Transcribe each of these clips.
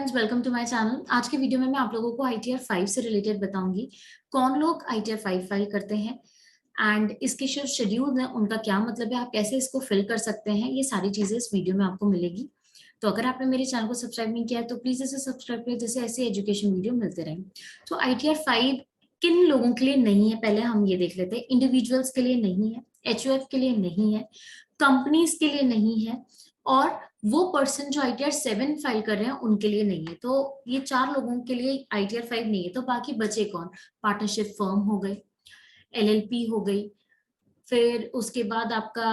Friends, welcome to my channel. आज के video में मैं आप लोगों को ITR 5 से रिलेटेड बताऊंगी कौन लोग ITR 5 फाइल करते हैं एंड इसके जो शेड्यूल है उनका क्या मतलब है, आप कैसे इसको फिल कर सकते हैं। ये सारी चीजें इस वीडियो में आपको मिलेगी। तो अगर आपने मेरे चैनल को सब्सक्राइब नहीं किया है तो प्लीज इसे सब्सक्राइब करें, जैसे ऐसे एजुकेशन वीडियो मिलते रहे। तो ITR 5 किन लोगों के लिए नहीं है, पहले हम ये देख लेते हैं। इंडिविजुअल्स के लिए नहीं है, HUF के लिए नहीं है, कंपनीज के लिए नहीं है, और वो पर्सन जो ITR 7 फाइल कर रहे हैं उनके लिए नहीं है। तो ये चार लोगों के लिए ITR 5 नहीं है। तो बाकी बचे कौन? पार्टनरशिप फर्म हो गई, LLP हो गई, फिर उसके बाद आपका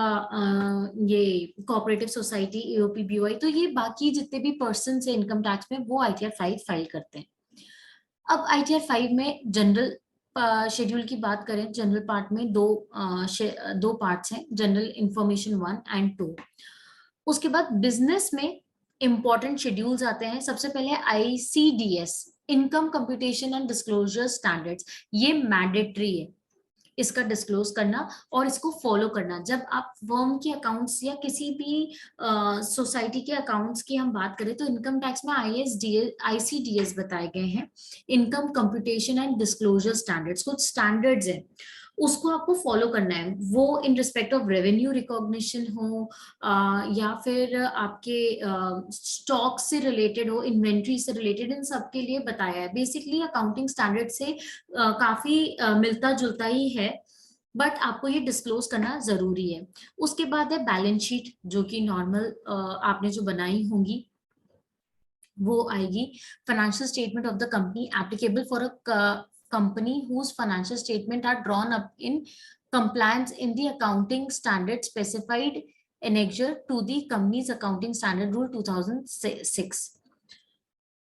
ये कोऑपरेटिव सोसाइटी, AOP, BOI। तो ये बाकी जितने भी पर्सन है इनकम टैक्स में, वो ITR 5 फाइल करते हैं। अब ITR 5 में जनरल शेड्यूल की बात करें, जनरल पार्ट में दो पार्ट्स हैं, जनरल इंफॉर्मेशन 1 एंड 2। उसके बाद बिजनेस में इंपॉर्टेंट शेड्यूल्स आते हैं। सबसे पहले ICDS, income computation and disclosure standards. ये मैंडेटरी है इसका डिस्क्लोज करना और इसको फॉलो करना। जब आप फर्म के अकाउंट्स या किसी भी सोसाइटी के अकाउंट्स की हम बात करें तो इनकम टैक्स में ICDS बताए गए हैं, income computation and disclosure standards. कुछ स्टैंडर्ड्स हैं, उसको आपको फॉलो करना है। वो इन रिस्पेक्ट ऑफ रेवेन्यू रिकॉग्निशन हो या फिर आपके स्टॉक से रिलेटेड हो, इन्वेंट्री से रिलेटेड, इन सब के लिए बताया है। बेसिकली अकाउंटिंग स्टैंडर्ड से काफी मिलता जुलता ही है, बट आपको ये डिस्क्लोज करना जरूरी है। उसके बाद है बैलेंस शीट, जो कि नॉर्मल आपने जो बनाई होंगी वो आएगी। Financial statement of the company applicable for a company whose financial statement are drawn up in compliance in the accounting standard specified annexure to the company's accounting standard rule 2006।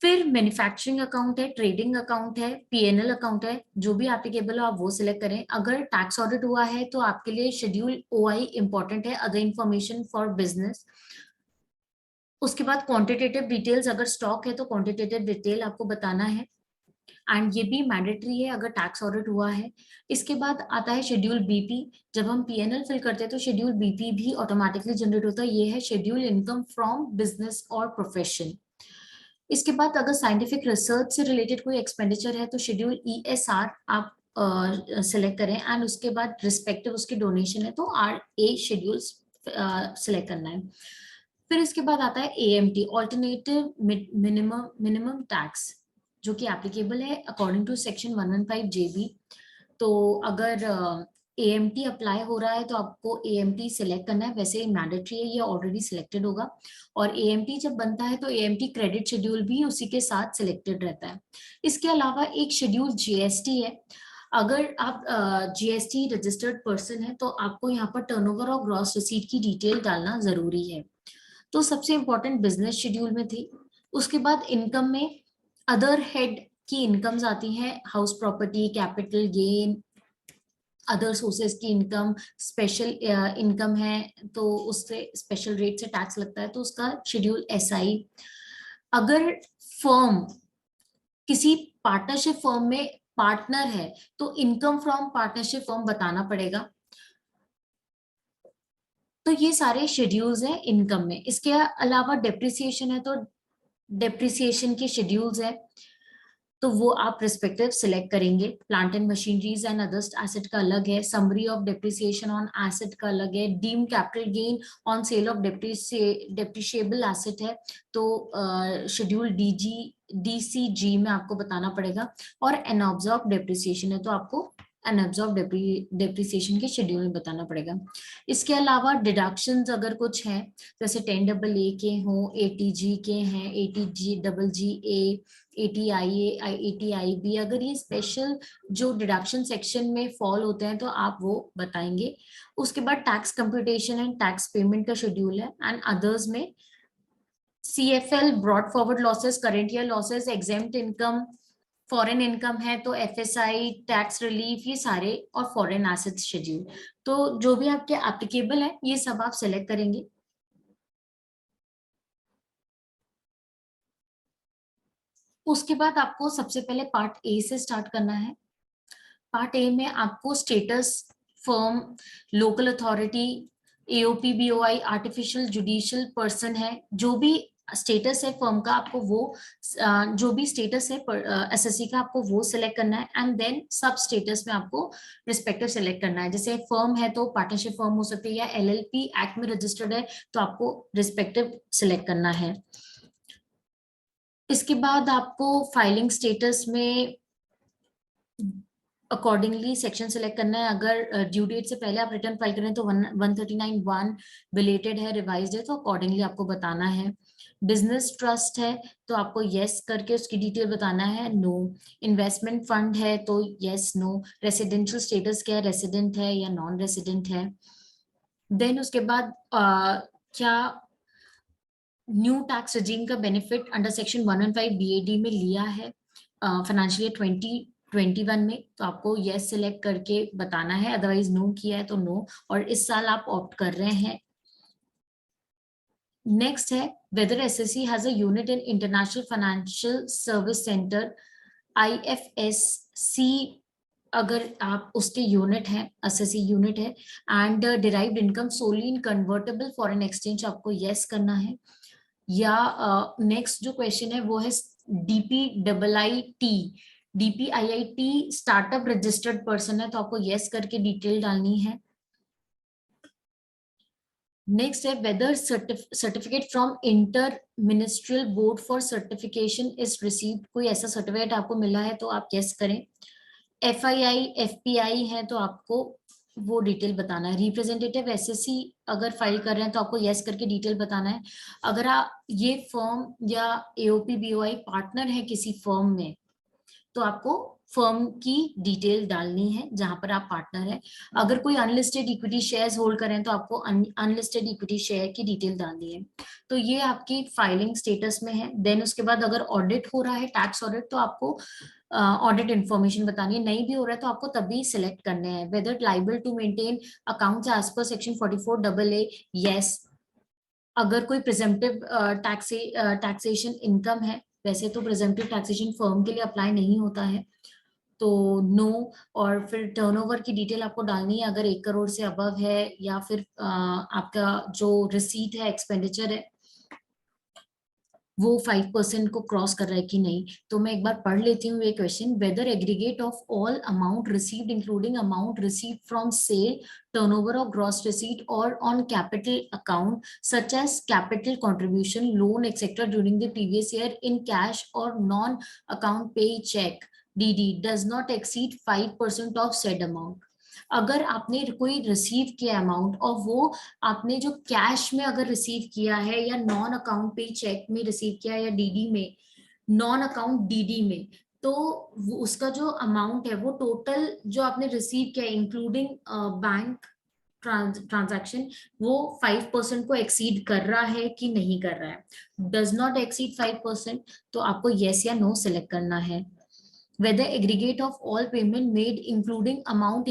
फिर manufacturing account है, trading account है, PNL account है। जो भी applicable हो आप वो select करें। अगर टैक्स ऑडिट हुआ है तो आपके लिए शेड्यूल OI इंपॉर्टेंट है, अदर इंफॉर्मेशन फॉर बिजनेस। उसके बाद क्वांटिटेटिव डिटेल्स, अगर स्टॉक है तो क्वांटिटेटिव डिटेल आपको बताना है एंड ये भी मैंडेटरी है अगर टैक्स ऑडिट हुआ है। इसके बाद आता है शेड्यूल BP। जब हम PNL फिल करते हैं तो शेड्यूल BP भी ऑटोमेटिकली जनरेट होता है। ये है शेड्यूल इनकम फ्रॉम बिजनेस और प्रोफेशन। इसके बाद अगर साइंटिफिक रिसर्च से रिलेटेड कोई एक्सपेंडिचर है तो शेड्यूल ESR आप सिलेक्ट करें एंड उसके बाद रिस्पेक्टिव उसकी डोनेशन है तो RA शेड्यूल सिलेक्ट करना है। फिर इसके बाद आता है AMT, ऑल्टरनेटिव मिनिमम टैक्स, जो कि एप्लीकेबल है अकॉर्डिंग टू सेक्शन 115 JB। तो अगर AMT अप्लाई हो रहा है तो आपको AMT सिलेक्ट करना है। वैसे ही मैंडेटरी है, ये ऑलरेडी सिलेक्टेड होगा। और AMT जब बनता है तो AMT क्रेडिट शेड्यूल भी उसी के साथ सिलेक्टेड रहता है। इसके अलावा एक शेड्यूल GST है। अगर आप GST रजिस्टर्ड पर्सन है तो आपको यहाँ पर टर्नओवर और ग्रॉस रिसीट की डिटेल डालना जरूरी है। तो सबसे इंपॉर्टेंट बिजनेस शेड्यूल में थी। उसके बाद इनकम में अदर हेड की इनकम्स आती हैं, house property, capital gain, other sources की इनकम, स्पेशल इनकम है तो उससे स्पेशल रेट से टैक्स लगता है तो उसका शेड्यूल SI। अगर फर्म किसी पार्टनरशिप फर्म में पार्टनर है तो इनकम फ्रॉम पार्टनरशिप फर्म बताना पड़ेगा। तो ये सारे शेड्यूल्स हैं इनकम में। इसके अलावा डेप्रिसिएशन है तो डेप्रिसिएशन के शेड्यूल्स है तो वो आप रिस्पेक्टिव सिलेक्ट करेंगे। Plant and machineries and others asset का अलग है, summary of depreciation on asset का अलग है, deem capital gain on sale of depreciable asset है तो शेड्यूल DCG में आपको बताना पड़ेगा। और अनअब्जॉर्ब डेप्रिसिएशन है तो आपको अनअब्जॉर्ब डेप्रिसिएशन के शेड्यूल में बताना पड़ेगा। इसके अलावा डिडक्शंस अगर कुछ हैं, जैसे 10AA के हों, ATG के हैं, ATGGA, ATIA, ATIB, अगर ये स्पेशल जो डिडक्शन सेक्शन में फॉल होते हैं तो आप वो बताएंगे। उसके बाद tax computation and tax payment का शेड्यूल है एंड अदर्स में CFL, broad forward losses, current year losses, exempt income, foreign income है तो FSI, टैक्स रिलीफ, ये सारे, और फॉरेन एसेट्स शेड्यूल। तो जो भी आपके एप्लीकेबल है ये सब आप सेलेक्ट करेंगे। उसके बाद आपको सबसे पहले पार्ट A से स्टार्ट करना है। पार्ट A में आपको status, firm, local authority, AOP, BOI, artificial judicial person है, जो भी स्टेटस है फर्म का, आपको वो जो भी स्टेटस है एसएससी का आपको वो सिलेक्ट करना है, एंड देन सब स्टेटस में आपको रिस्पेक्टिव सिलेक्ट करना है। जैसे फर्म है तो पार्टनरशिप फर्म हो सकती है, या एलएलपी एक्ट में रजिस्टर्ड है तो आपको रिस्पेक्टिव सिलेक्ट करना है। इसके बाद आपको फाइलिंग स्टेटस में अकॉर्डिंगली सेक्शन सेलेक्ट करना है। अगर ड्यू डेट से पहले आप रिटर्न फाइल करें तो 139(1) बिलेटेड है, रिवाइज्ड है, तो अकॉर्डिंगली आपको बताना है। बिजनेस ट्रस्ट है तो आपको यस करके उसकी डिटेल बताना है, नो। इन्वेस्टमेंट फंड है तो यस नो। रेसिडेंशियल स्टेटस क्या है, रेसिडेंट है या नॉन रेसिडेंट है। देन उसके बाद क्या न्यू टैक्स रजीम का बेनिफिट अंडर सेक्शन 115 बीएडी में लिया है फाइनेंशियल ईयर 2021 में, तो आपको यस सिलेक्ट करके बताना है, अदरवाइज नो किया है तो नो, और इस साल आप ऑप्ट कर रहे हैं। नेक्स्ट है whether SSC has a unit in international financial service centre IFSC, अगर आप उसके यूनिट है, एसएससी यूनिट है, and derived income solely in convertible foreign exchange, आपको यस करना है। या नेक्स्ट जो क्वेश्चन है वो है DPIIT स्टार्टअप रजिस्टर्ड पर्सन है तो आपको यस करके डिटेल डालनी है। नेक्स्ट है whether certificate from inter ministerial board for certification is received, कोई ऐसा सर्टिफिकेट आपको मिला है तो आप यस करें। FII FPI है तो आपको वो डिटेल बताना है। रिप्रेजेंटेटिव एसएससी अगर फाइल कर रहे हैं तो आपको यस करके डिटेल बताना है। अगर आप ये फर्म या AOP BOI पार्टनर है किसी फर्म में तो आपको फर्म की डिटेल डालनी है जहां पर आप पार्टनर है। अगर कोई अनलिस्टेड इक्विटी शेयर्स होल्ड करें तो आपको अनलिस्टेड इक्विटी शेयर की डिटेल डालनी है। तो ये आपकी फाइलिंग स्टेटस में है। देन उसके बाद अगर ऑडिट हो रहा है, टैक्स ऑडिट, तो आपको ऑडिट इन्फॉर्मेशन बतानी है। नहीं भी हो रहा है तो आपको तभी सिलेक्ट करने हैं। Whether liable to maintain accounts as per section 44AA, yes. अगर कोई प्रिजम्पटिव टैक्सेशन इनकम है, वैसे तो प्रिजम्पटिव टैक्सेशन फर्म के लिए अप्लाई नहीं होता है, तो नो। और फिर टर्नओवर की डिटेल आपको डालनी है, अगर 1 करोड़ से अबव है, या फिर आपका जो रिसीट है, एक्सपेंडिचर है, वो 5% को क्रॉस कर रहा है कि नहीं। तो मैं एक बार पढ़ लेती हूँ ये question. Whether aggregate of all amount received including amount received from sale, turnover of gross receipt और on capital account such as capital contribution, loan etcetera during the previous year in cash और non account payee cheque DD does not exceed 5% of said amount. अगर आपने कोई receive किया amount और वो आपने जो कैश में अगर रिसीव किया है या नॉन अकाउंट पे चेक में रिसीव किया है या DD में, नॉन अकाउंट DD में, तो उसका जो अमाउंट है वो टोटल जो आपने रिसीव किया इंक्लूडिंग बैंक ट्रांजैक्शन, वो 5% को एक्सीड कर रहा है कि नहीं कर रहा है। डज नॉट एक्सीड 5% तो आपको यस या नो सिलेक्ट करना है। whether aggregate of all payment made including amount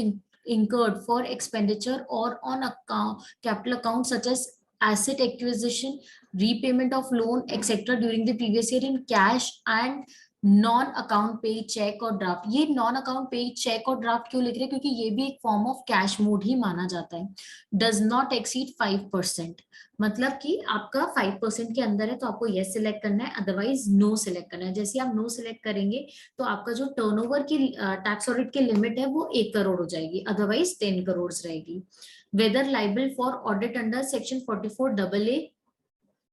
incurred for expenditure or on account capital account such as asset acquisition, repayment of loan etc during the previous year in cash and non account payee check और draft. ये non account payee check और draft क्यों लिख रहे हैं, क्योंकि ये भी एक फॉर्म ऑफ कैश मोड ही माना जाता है। डज नॉट एक्सीड 5%, मतलब कि आपका 5% के अंदर है तो आपको यस सिलेक्ट करना है, अदरवाइज नो सिलेक्ट करना है। जैसे आप नो सिलेक्ट करेंगे तो आपका जो टर्नओवर की टैक्स ऑडिट की लिमिट है वो 1 करोड़ हो जाएगी, अदरवाइज 10 करोड़ रहेगी। Whether liable for audit under section 44AA,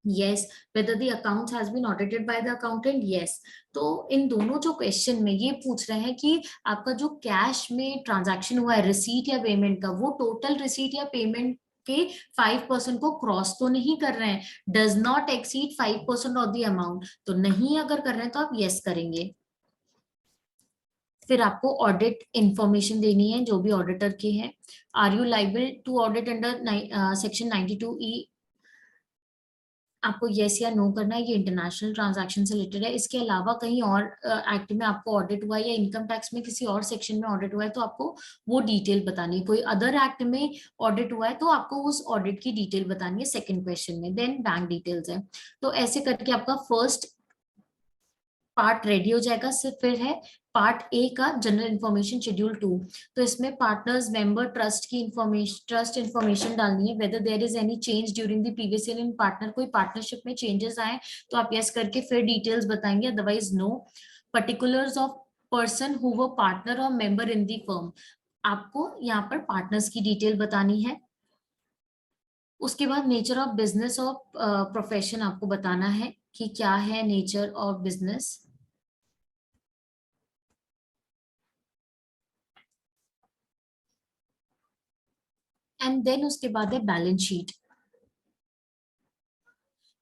yes. Whether the accounts has been audited by the accountant, yes. तो इन दोनों जो क्वेश्चन में ये पूछ रहे हैं कि आपका जो कैश में ट्रांजैक्शन हुआ है रिसीट या पेमेंट का, वो टोटल रिसीट या पेमेंट के 5% को क्रॉस तो नहीं कर रहे हैं, does not exceed 5% of the amount, तो नहीं अगर कर रहे हैं तो आप यस करेंगे। फिर आपको ऑडिट इंफॉर्मेशन देनी है जो भी ऑडिटर की है। Are you liable to audit under section 92E, आपको यस या नो करना है। ये इंटरनेशनल ट्रांजैक्शन से रिलेटेड है। इसके अलावा कहीं और एक्ट में आपको ऑडिट हुआ है या इनकम टैक्स में किसी और सेक्शन में ऑडिट हुआ है तो आपको वो डिटेल बतानी है। कोई अदर एक्ट में ऑडिट हुआ है तो आपको उस ऑडिट की डिटेल बतानी है सेकंड क्वेश्चन में। देन बैंक डिटेल्स है। तो ऐसे करके आपका फर्स्ट पार्ट रेडी हो जाएगा, सिर्फ फिर है पार्ट ए का जनरल इंफॉर्मेशन शेड्यूल 2। तो इसमें पार्टनर्स मेंबर ट्रस्ट की इंफॉर्मेशन, ट्रस्ट इंफॉर्मेशन डालनी है, whether there is any change during the previous year in partner, कोई पार्टनरशिप में चेंजेस आए तो आप यस करके फिर डिटेल्स बताएंगे, otherwise no. Particulars of person who were partner और मेंबर इन दी फर्म, आपको यहाँ पर पार्टनर्स की डिटेल बतानी है। उसके बाद नेचर ऑफ बिजनेस और प्रोफेशन आपको बताना है कि क्या है nature of business. And then उसके बाद है बैलेंस शीट।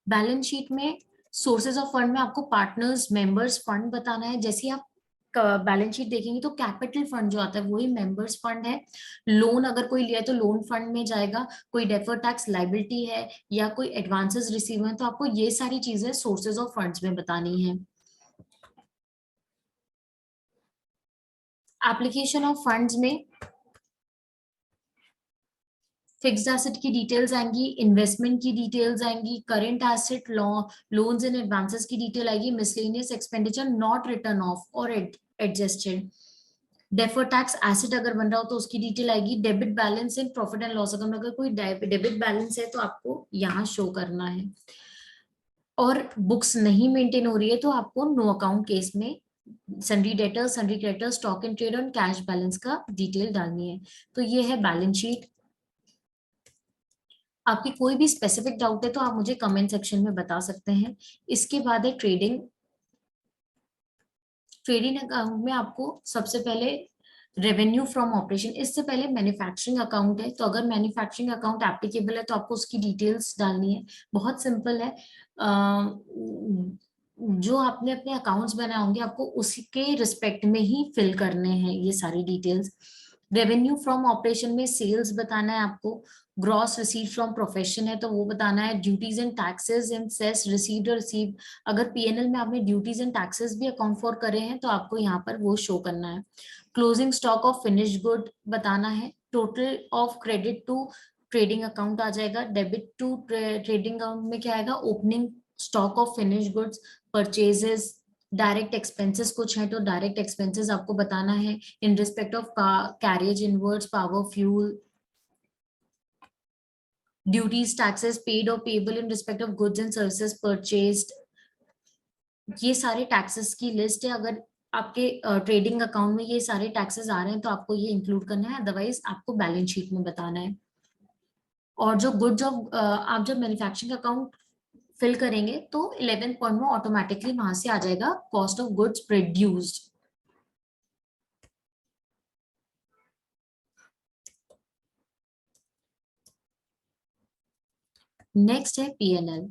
बैलेंस शीट में सोर्सेज ऑफ फंड में आपको पार्टनर्स मेंबर्स फंड बताना है। जैसे आप बैलेंस शीट देखेंगे तो कैपिटल फंड जो आता है वही मेंबर्स फंड है। लोन अगर कोई लिया है तो लोन फंड में जाएगा, कोई डेफर टैक्स लाइबिलिटी है या कोई एडवांसेस रिसीव है तो आपको ये सारी चीजें सोर्सेज ऑफ फंड्स में बतानी है। एप्लीकेशन ऑफ फंड्स में फिक्स्ड एसेट की डिटेल्स आएंगी, इन्वेस्टमेंट की डिटेल्स आएंगी, current asset loans and advances की डिटेल आएगी, miscellaneous expenditure not return of और एडजस्टेड, डेफर टैक्स एसेट अगर बन रहा हो तो उसकी डिटेल आएगी, debit balance and profit and loss account, अगर कोई डेबिट बैलेंस है तो आपको यहाँ शो करना है। और बुक्स नहीं मेंटेन हो रही है तो आपको नो अकाउंट केस में sundry debtors, sundry creditors, stock and trade और कैश बैलेंस का डिटेल डालनी है। तो ये है बैलेंस शीट। आपकी कोई भी स्पेसिफिक डाउट है तो आप मुझे कमेंट सेक्शन में बता सकते हैं। इसके बाद है ट्रेडिंग। ट्रेडिंग अकाउंट में आपको सबसे पहले रेवेन्यू फ्रॉम ऑपरेशन, इससे पहले मैन्युफैक्चरिंग अकाउंट है, तो अगर मैन्युफैक्चरिंग अकाउंट एप्लीकेबल है तो आपको उसकी डिटेल्स डालनी है। बहुत सिंपल है। जो आपने अपने अकाउंट्स बनाए होंगे आपको उसके रिस्पेक्ट में ही फिल करने हैं ये सारी डिटेल्स। रेवेन्यू फ्रॉम ऑपरेशन में सेल्स बताना है आपको, ग्रॉस रिसीव फ्रॉम प्रोफेशन है तो वो बताना है, duties and taxes and cess received और रिसीव, अगर पीएनएल में आपने ड्यूटीज एंड टैक्सेस भी अकाउंट फॉर करे हैं तो आपको यहाँ पर वो शो करना है। Closing stock of finished good बताना है, total of credit to trading account आ जाएगा, डेबिट टू ट्रेडिंग अकाउंट में क्या आएगा, opening stock of finished goods, purchases, direct expenses कुछ है तो डायरेक्ट एक्सपेंसेस आपको बताना है in respect of carriage inwards, power, fuel, duties taxes paid और payable in respect of goods and services purchased. ये सारे टैक्सेस की लिस्ट है। अगर आपके ट्रेडिंग अकाउंट में ये सारे टैक्सेस आ रहे हैं तो आपको ये इंक्लूड करना है, अदरवाइज आपको बैलेंस शीट में बताना है। और जो गुड्स ऑफ आप जब मैन्युफैक्चरिंग अकाउंट फिल करेंगे तो 11th पॉइंट में ऑटोमेटिकली वहां से आ जाएगा cost of goods produced. Next है पीएनएल।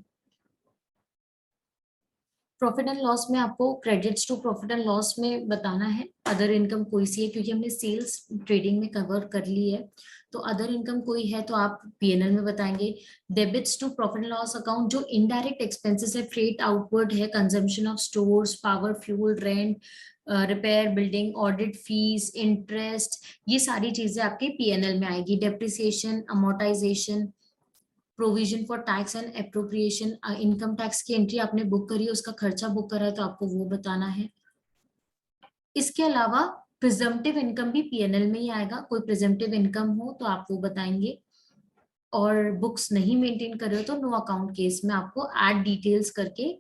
प्रॉफिट एंड लॉस में आपको credits to profit and loss में बताना है, अदर इनकम कोई सी है क्योंकि हमने सेल्स ट्रेडिंग में कवर कर ली है, तो अदर इनकम कोई है तो आप पीएनएल में बताएंगे। Debits to profit and loss account जो इनडायरेक्ट एक्सपेंसेस है, फ्रेट आउटवर्ड है, consumption of stores, power, fuel, rent, repair, building, audit fees, interest, ये सारी चीजें आपके पीएनएल में आएगी। Depreciation, amortisation, provision for tax and appropriation, income tax की एंट्री आपने बुक करी है उसका खर्चा बुक करा है तो आपको वो बताना है। इसके अलावा प्रिजम्पटिव इनकम भी पीएनएल में ही आएगा, कोई प्रिजम्पटिव इनकम हो तो आप वो बताएंगे। और बुक्स नहीं मेंटेन कर रहे हो तो नो अकाउंट केस में आपको ऐड डिटेल्स करके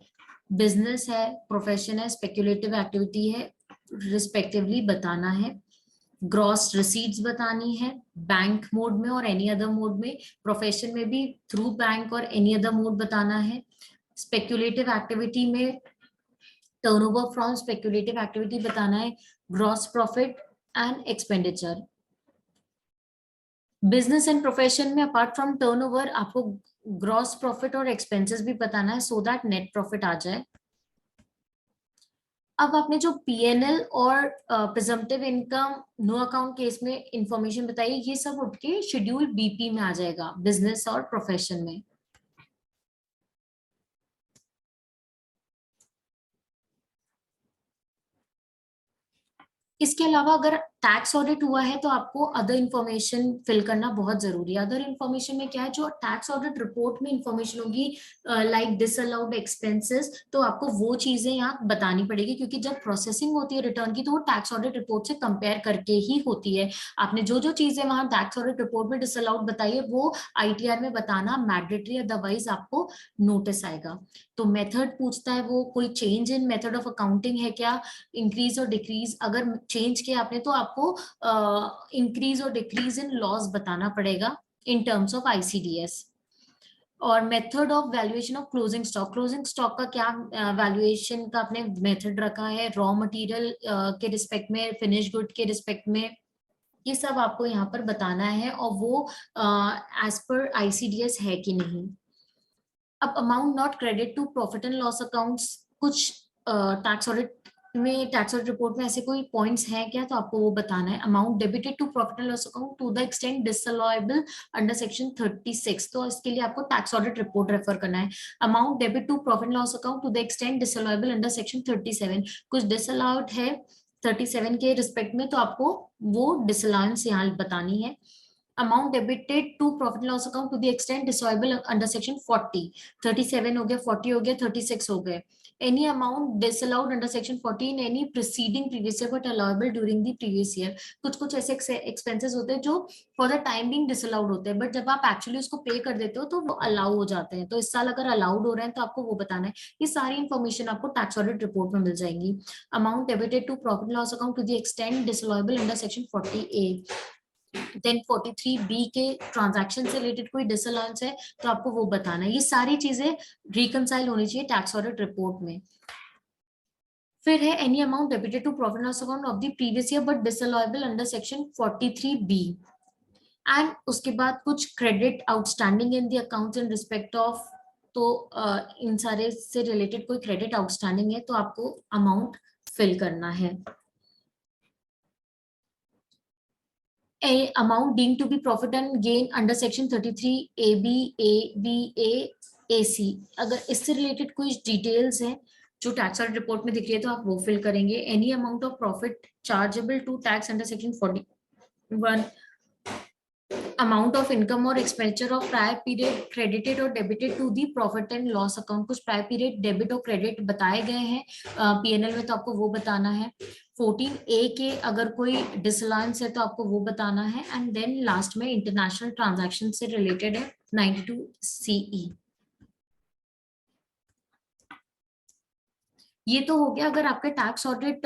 बिजनेस है, प्रोफेशन है, स्पेक्युलेटिव एक्टिविटी है, रिस्पेक्टिवली बताना है। ग्रॉस रिसीट्स बतानी है बैंक मोड में और एनी अदर मोड में, प्रोफेशन में भी थ्रू बैंक और एनी अदर मोड बताना है। स्पेक्युलेटिव एक्टिविटी में टर्नओवर फ्रॉम स्पेक्युलेटिव एक्टिविटी बताना है, gross profit and expenditure. Business and profession में अपार्ट फ्रॉम टर्नओवर आपको ग्रॉस प्रॉफिट और एक्सपेंसेस भी बताना है सो दैट नेट प्रॉफिट आ जाए। अब आपने जो पीएनएल और presumptive income no account case में इंफॉर्मेशन बताई, ये सब उठ के शेड्यूल बीपी में आ जाएगा, बिजनेस और प्रोफेशन में। इसके अलावा अगर टैक्स ऑडिट हुआ है तो आपको अदर इन्फॉर्मेशन फिल करना बहुत जरूरी है। अदर इन्फॉर्मेशन में क्या है, जो टैक्स ऑडिट रिपोर्ट में इन्फॉर्मेशन होगी लाइक डिसअलाउड एक्सपेंसेस, तो आपको वो चीजें यहाँ बतानी पड़ेगी, क्योंकि जब प्रोसेसिंग होती है रिटर्न की तो वो टैक्स ऑडिट रिपोर्ट से कंपेयर करके ही होती है। आपने जो जो चीजें वहां टैक्स ऑडिट रिपोर्ट में डिसअलाउड बताई है वो आईटीआर में बताना मैंडेटरी, अदरवाइज आपको नोटिस आएगा। तो मेथड पूछता है वो, कोई change in method of accounting है क्या, इंक्रीज और डिक्रीज, अगर चेंज किया आपने तो आपको इंक्रीज और डिक्रीज इन लॉस बताना पड़ेगा इन टर्म्स ऑफ आईसीडीएस। और method of valuation of closing stock, closing stock का क्या वैल्यूएशन का आपने मेथड रखा है, रॉ मटेरियल के रिस्पेक्ट में, फिनिश गुड के रिस्पेक्ट में, ये सब आपको यहाँ पर बताना है, और वो एज पर आईसीडीएस है कि नहीं। अब amount not credit to profit and loss accounts, कुछ टैक्स ऑडिट में, टैक्स ऑडिट रिपोर्ट में ऐसे कोई पॉइंट्स हैं क्या, तो आपको वो बताना है। Amount debited to profit and loss account to the extent disallowable under section 36, तो इसके लिए आपको टैक्स ऑडिट रिपोर्ट रेफर करना है। Amount debit to profit and loss account to the extent disallowable under section 37, कुछ डिसअलाउड है 37 के respect में, तो आपको वो डिसअलाउंस यहाँ बतानी है। Amount debited to profit loss account to the extent disallowable under section 40, 37 हो गया, 40 हो गया, 36 हो गए। Any amount disallowed under section 40 in any preceding previous year but allowable during the previous year, कुछ कुछ ऐसे एक्सपेंसेस होते हैं जो for the time being disallowed होते हैं, बट जब आप एक्चुअली उसको पे कर देते हो तो वो अलाउ हो जाते हैं। तो इस साल अगर अलाउड हो रहे हैं तो आपको वो बताना है। ये सारी इन्फॉर्मेशन आपको टैक्स ऑडिट रिपोर्ट में मिल जाएंगी। Amount debited to profit loss account to the extent disallowable under section 40A, then 43B के ट्रांजैक्शन से रिलेटेड कोई डिसअलाउंस है तो आपको वो बताना है। ये सारी चीजें रिकंसाइल होनी चाहिए टैक्स ऑडिट रिपोर्ट में। फिर है any amount debited to profit loss account of the previous year but disallowable under section 43B, and उसके बाद कुछ credit outstanding in the accounts in respect of, तो इन सारे से रिलेटेड कोई क्रेडिट आउटस्टैंडिंग है तो आपको अमाउंट फिल करना है। A amount deemed to be profit and gain under section 33AB, ABA, AC, अगर इससे रिलेटेड कुछ डिटेल्स हैं जो टैक्स ऑडिट रिपोर्ट में दिख रही है तो आप वो फिल करेंगे। Any amount of profit chargeable to tax under section 41, amount of income और expenditure of prior period credited और debited to the profit and loss account, कुछ प्रायर पीरियड डेबिट और क्रेडिट बताए गए हैं पीएनएल में तो आपको वो बताना है। 14A के अगर कोई डिसअलाउंस है तो आपको वो बताना है। एंड देन लास्ट में इंटरनेशनल ट्रांजैक्शन से रिलेटेड है 92CE। ये तो हो गया अगर आपका टैक्स ऑडिट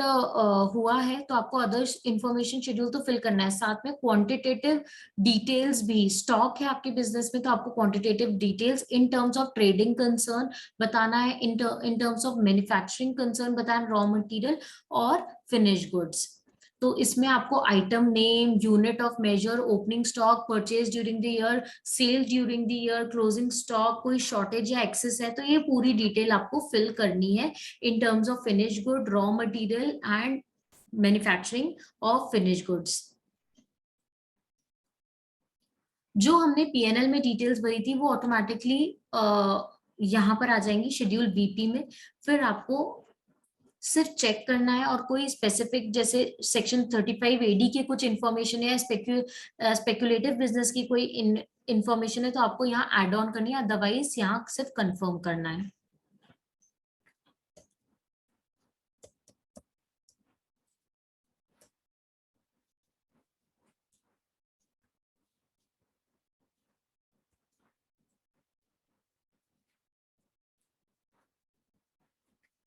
हुआ है तो आपको अदर इंफॉर्मेशन शेड्यूल तो फिल करना है, साथ में क्वांटिटेटिव डिटेल्स भी। स्टॉक है आपके बिजनेस में तो आपको quantitative details in terms of trading concern बताना है, in terms of manufacturing concern बताना, रॉ मटेरियल और फिनिश गुड्स। तो इसमें आपको item name, unit of measure, opening stock, purchase during the year, sale during the year, closing stock, कोई shortage या excess है तो ये पूरी डिटेल आपको फिल करनी है in terms of finished good, raw material and manufacturing of finished goods। जो हमने पीएनएल में डिटेल्स भरी थी वो ऑटोमेटिकली यहाँ पर आ जाएंगी शेड्यूल बीपी में। फिर आपको सिर्फ चेक करना है, और कोई स्पेसिफिक जैसे सेक्शन 35AD की कुछ इंफॉर्मेशन है, स्पेक्युलेटिव बिजनेस की कोई इंफॉर्मेशन है तो आपको यहाँ एड ऑन करनी है, अदरवाइज यहाँ सिर्फ कंफर्म करना है।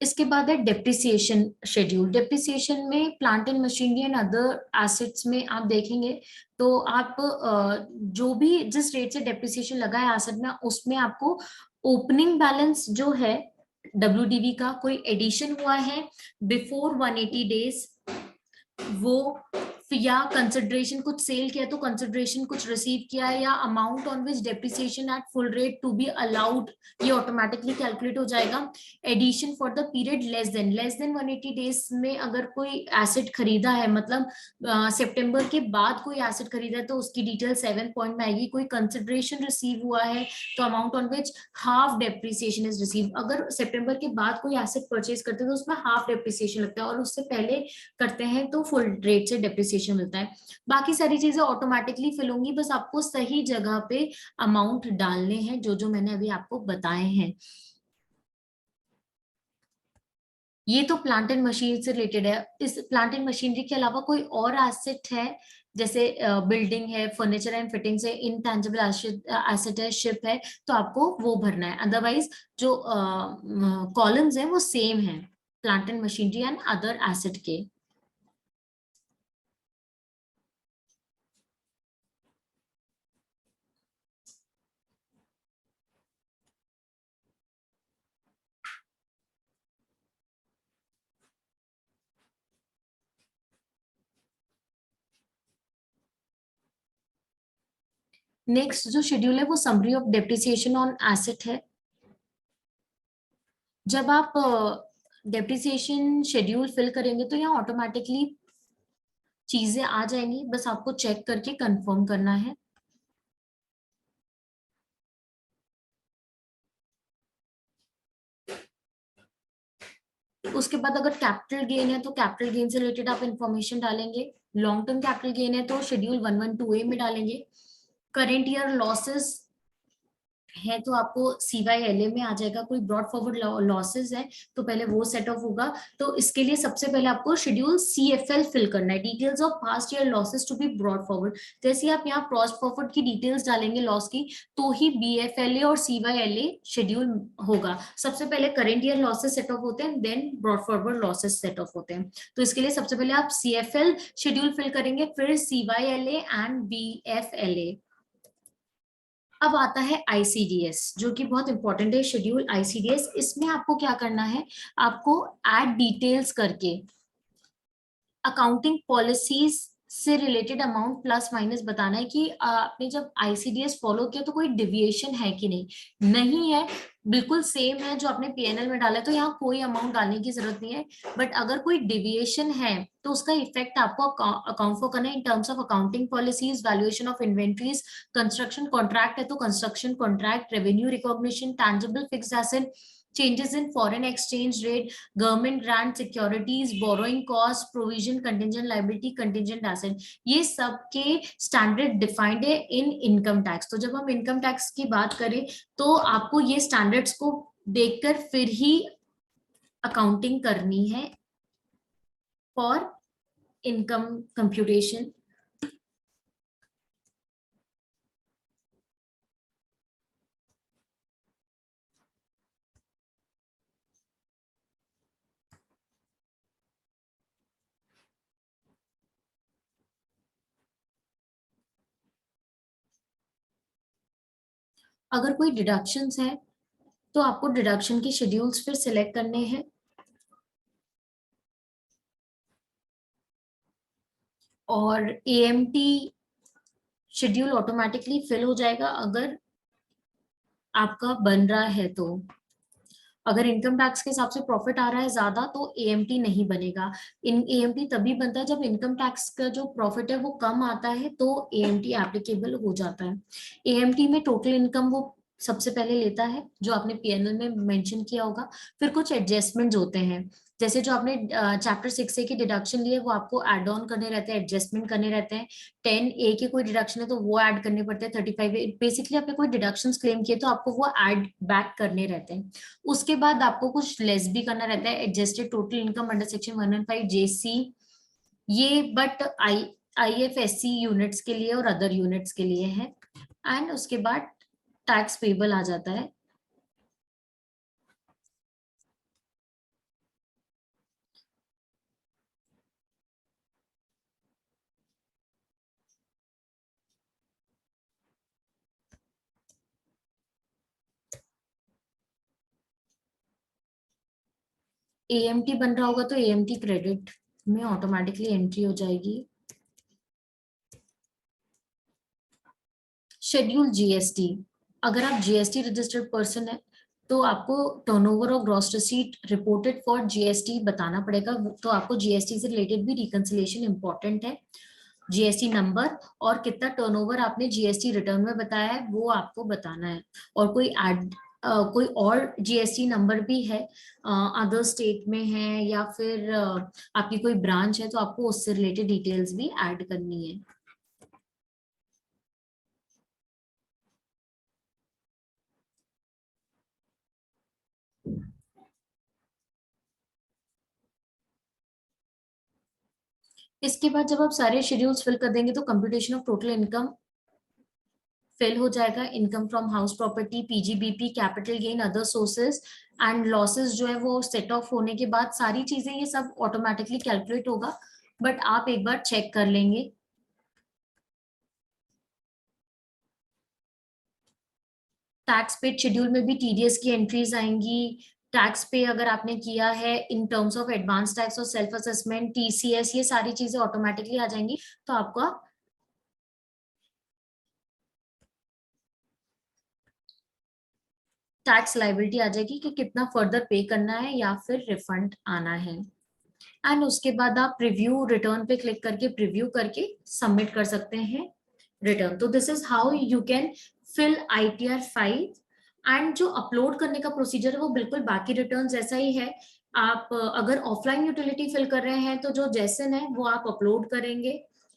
इसके बाद है डेप्रिसिएशन शेड्यूल। डेप्रिसिएशन में plant and machinery and other assets में आप देखेंगे तो आप जो भी जिस रेट से डेप्रिसिएशन लगा है एसेट में उसमें आपको ओपनिंग बैलेंस जो है WDV का कोई एडिशन हुआ है बिफोर 180 डेज वो या कंसिडरेशन कुछ सेल किया तो कंसिडरेशन कुछ रिसीव किया है, या amount on which depreciation at full rate to be allowed, ये ऑटोमेटिकली कैलकुलेट हो जाएगा। Addition for the period less than 180 days में अगर कोई एसेट खरीदा है, मतलब सितंबर के बाद कोई एसेट खरीदा है तो उसकी डिटेल 7 पॉइंट में आएगी। कोई कंसिडरेशन रिसीव हुआ है तो amount on which half depreciation is receive, अगर सितंबर के बाद कोई एसेट परचेज करते हैं तो उसमें हाफ डेप्रिसिएशन लगता है, और उससे पहले करते हैं तो फुल रेट से डेप्रिसिएशन मिलता है। बाकी सारी चीजें ऑटोमेटिकली फिल होंगी, बस आपको सही जगह पे अमाउंट डालने हैं जो जो मैंने अभी आपको बताए हैं। ये तो प्लांट एंड मशीन से रिलेटेड है। इस प्लांट एंड मशीनरी के अलावा कोई और एसेट है, जैसे बिल्डिंग है, फर्नीचर एंड फिटिंग्स है, इनटेंजिबल एसेट है, शिप है, तो आपको वो भरना है। अदरवाइज जो कॉलम्स है वो सेम है, plant and machinery and other asset के। नेक्स्ट जो शेड्यूल है वो summary of depreciation on asset है। जब आप डेप्रिसिएशन शेड्यूल फिल करेंगे तो यहाँ ऑटोमेटिकली चीजें आ जाएंगी, बस आपको चेक करके कंफर्म करना है। उसके बाद अगर कैपिटल गेन है तो कैपिटल गेन से रिलेटेड आप इंफॉर्मेशन डालेंगे। लॉन्ग टर्म कैपिटल गेन है तो शेड्यूल 112A में डालेंगे। करेंट ईयर लॉसेस है तो आपको CYLA में आ जाएगा। कोई ब्रॉड फॉरवर्ड लॉसेस है तो पहले वो सेट ऑफ होगा, तो इसके लिए सबसे पहले आपको शेड्यूल CFL फिल करना है, details of past year losses to be brought forward. जैसे आप यहाँ ब्रॉड फॉरवर्ड की डिटेल्स डालेंगे लॉस की, तो ही BFLA और CYLA शेड्यूल होगा। सबसे पहले current year losses set off होते हैं, then brought forward losses set off होते हैं। तो इसके लिए सबसे पहले आप CFL शेड्यूल फिल करेंगे, फिर CYLA एंड BFLA। अब आता है ICDS, जो कि बहुत इंपॉर्टेंट है शेड्यूल ICDS। इसमें आपको क्या करना है, आपको ऐड डिटेल्स करके अकाउंटिंग पॉलिसीज से रिलेटेड अमाउंट प्लस माइनस बताना है कि आपने जब ICDS फॉलो किया तो कोई डिविएशन है कि नहीं। नहीं है, बिल्कुल सेम है जो आपने PNL में डाला है, तो यहाँ कोई अमाउंट डालने की जरूरत नहीं है। बट अगर कोई डिविएशन है तो उसका इफेक्ट आपको अकाउंट फॉर करना है in terms of accounting policies, valuation of inventories, construction contract है तो construction contract, revenue recognition, tangible fixed asset, changes in foreign exchange rate, government grant securities, borrowing cost, provision, contingent liability, contingent asset, ये सब के standard defined है इन income tax. तो जब हम income tax की बात करें तो आपको ये स्टैंडर्ड्स को देखकर फिर ही अकाउंटिंग करनी है फॉर इनकम कंप्यूटेशन। अगर कोई डिडक्शंस है तो आपको डिडक्शन के शेड्यूल्स फिर सिलेक्ट करने हैं, और AMT शेड्यूल ऑटोमेटिकली फिल हो जाएगा अगर आपका बन रहा है तो। अगर इनकम टैक्स के हिसाब से प्रॉफिट आ रहा है ज्यादा तो AMT नहीं बनेगा। इन AMT तभी बनता है जब इनकम टैक्स का जो प्रॉफिट है वो कम आता है, तो AMT एप्लीकेबल हो जाता है। AMT में टोटल इनकम वो सबसे पहले लेता है जो आपने PNL में मेंशन किया होगा। फिर कुछ एडजस्टमेंट्स होते हैं, जैसे जो आपने चैप्टर 6A की डिडक्शन लिए वो आपको एड ऑन करने रहते हैं, एडजस्टमेंट करने रहते हैं। 10A के कोई डिडक्शन है तो वो ऐड करने पड़ते हैं। 35A बेसिकली आपने कोई डिडक्शन क्लेम किए तो आपको वो ऐड बैक करने रहते हैं। उसके बाद आपको कुछ लेस भी करना रहता है, adjusted total income under section 115JC, ये बट IFSC यूनिट्स के लिए और अदर यूनिट्स के लिए है। एंड उसके बाद टैक्स पेबल आ जाता है। AMT बन रहा होगा तो AMT क्रेडिट में ऑटोमेटिकली एंट्री हो जाएगी। शेड्यूल जीएसटी, अगर आप जीएसटी रजिस्टर्ड पर्सन है तो आपको टर्नओवर और gross receipt reported for GST बताना पड़ेगा। तो आपको जीएसटी से रिलेटेड भी रिकंसिलिएशन इंपॉर्टेंट है। जीएसटी नंबर और कितना टर्नओवर आपने जीएसटी रिटर्न में बताया है वो आपको बताना है। और कोई और जीएसटी नंबर भी है अदर स्टेट में है या फिर आपकी कोई ब्रांच है तो आपको उससे रिलेटेड डिटेल्स भी ऐड करनी है। इसके बाद जब आप सारे शेड्यूल्स फिल कर देंगे तो computation of total income fill हो जाएगा। Income from house property, PGBP, capital gain, other sources and losses जो है वो सेट ऑफ होने के बाद सारी चीजें ये सब ऑटोमेटिकली कैलकुलेट होगा, बट आप एक बार चेक कर लेंगे। टैक्स पेड शेड्यूल में भी टीडीएस की एंट्रीज आएंगी। टैक्स पे अगर आपने किया है in terms of advance tax और सेल्फ असेसमेंट, टीसीएस, ये सारी चीजें ऑटोमेटिकली आ जाएंगी। तो आपका टैक्स लाइबिलिटी आ जाएगी कि कितना फर्दर पे करना है या फिर रिफंड आना है। एंड उसके बाद आप प्रीव्यू रिटर्न पे क्लिक करके प्रीव्यू करके सबमिट कर सकते हैं रिटर्न। तो this is how you can fill ITR 5। And जो अपलोड करने का प्रोसीजर है वो बिल्कुल बाकी रिटर्न जैसा ही है। आप अगर ऑफलाइन यूटिलिटी फिल कर रहे हैं तो जो जैसन है वो आप अपलोड करेंगे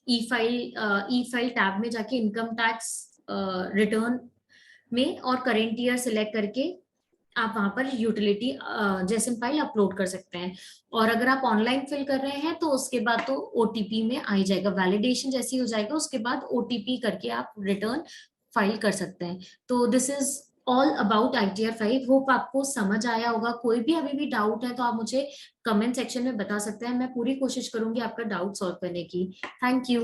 ई फाइल टैब में जाके इनकम टैक्स रिटर्न में और करेंट ईयर सिलेक्ट करके आप वहां पर यूटिलिटी जेसन फाइल अपलोड कर सकते हैं। और अगर आप ऑनलाइन फिल कर रहे हैं तो उसके बाद तो ओटीपी में आ ही जाएगा, वैलिडेशन जैसी हो जाएगा उसके बाद ओटीपी करके आप रिटर्न फाइल कर सकते हैं। तो this is all about ITR 5। Hope आपको समझ आया होगा। कोई भी अभी भी डाउट है तो आप मुझे कमेंट सेक्शन में बता सकते हैं, मैं पूरी कोशिश करूंगी आपका डाउट सॉल्व करने की। Thank you.